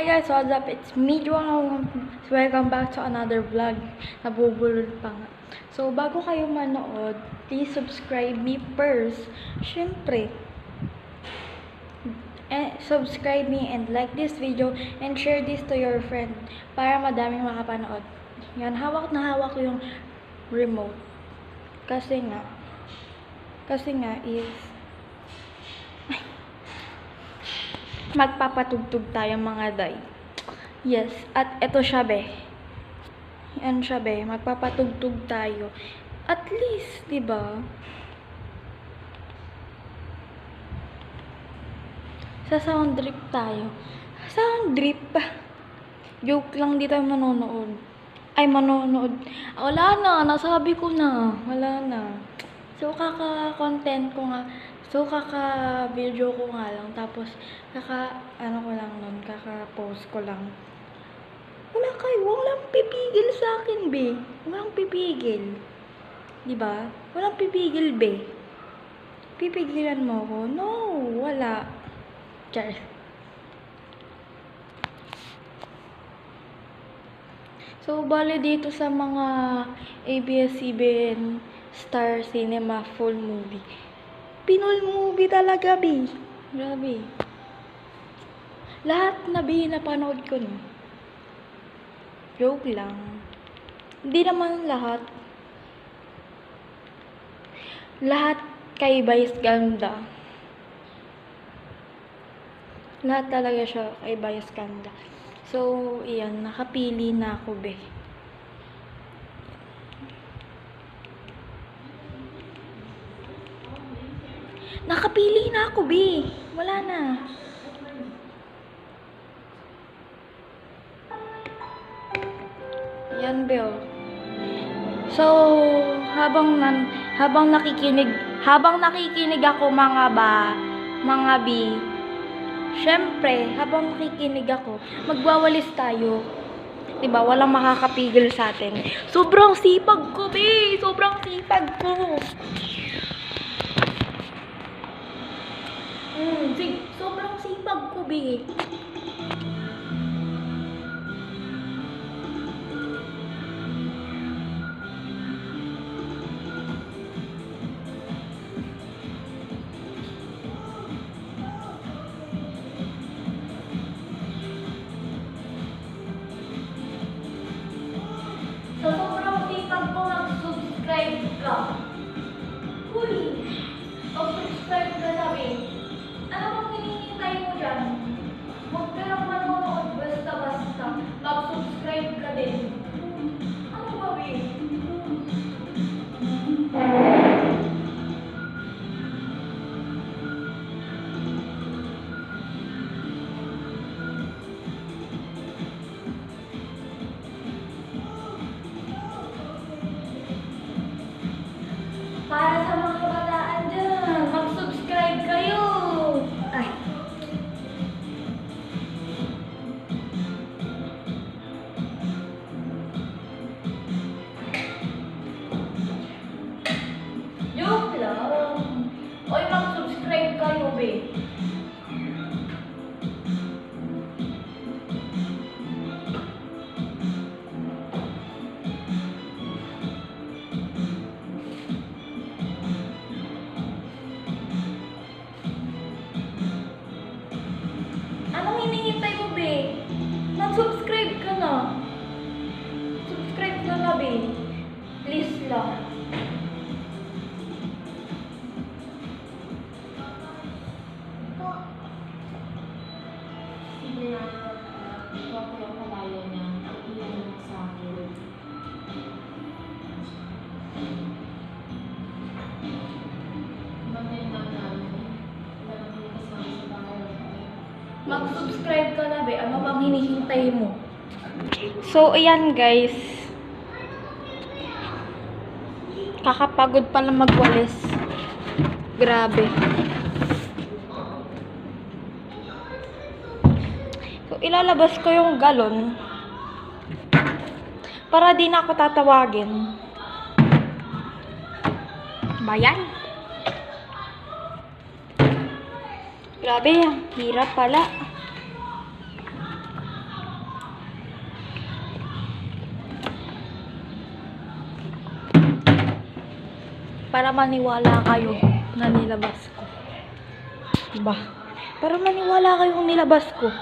Hi guys, what's up? It's me, Joang. Welcome back to another vlog. Nabubulol pa nga. So, bago kayo manood, please subscribe me first. Syempre, subscribe me and like this video and share this to your friend para madaming makapanood. Yan, hawak na hawak ko yung remote. Kasi nga is magpapatugtog tayo mga day. Yes, at eto siya be. Yan siya be, magpapatugtog tayo. At least, 'di ba? Sa sound drip tayo. Sound drip. Joke lang, di tayo manonood. Ay, manonood. Wala na, nasabi ko na. Wala na. So, kaka-content ko nga. So, kaka-video ko nga lang. Tapos, ano ko lang nun, kaka-post ko lang. Walang pipigil sa akin, be. Walang pipigil. Diba? Walang pipigil, be. Pipigilan mo ko? No, wala. Char. So, bale dito sa mga ABS-CBN Star Cinema full movie. Pinoy movie talaga, be. Grabe. Lahat na, be, napanood ko, no. Joke lang. Hindi naman lahat. Lahat kay Vice Ganda. Lahat talaga siya kay Vice Ganda. So, iyan. Nakapili na ako, be. Nakapili na ako, be. Wala na. Yan, be. So, habang nakikinig ako mga bi, syempre, habang nakikinig ako, magwawalis tayo. Diba? Walang makakapigil sa atin. Sobrang sipag ko, be. Sobrang sipag ko. Sobrang sipag ko, be. So, sobrang sipag ko, mag-subscribe ka. Uy! Mag-subscribe ka na, be. Ano bang hinihintay mo dyan? Huwag ka lang manonood basta-basta. Mag-subscribe ka din. Ano ba, be? Para sa mga kabataan dyan, mag-subscribe kayo! Ay. Joke lang. Oy, mag-subscribe kayo, be. Anong hinihintay mo, be? Mag-subscribe ka na. Subscribe ka na, be. Please lang. Sige na, huwag ko yung kalayo niya. Iyan sa akin. Maganda namin. Alam mo kasama sa bahay. Mag-subscribe ka na, be. Ano bang hinihintay mo? So, ayan, guys. Kakapagod pala magwalis. Grabe. So, ilalabas ko yung galon para di na ako tatawagin. Bayan. Grabe, hirap pala. Para maniwala kayo na nilabas ko. Diba? Para maniwala kayo kung nilabas ko.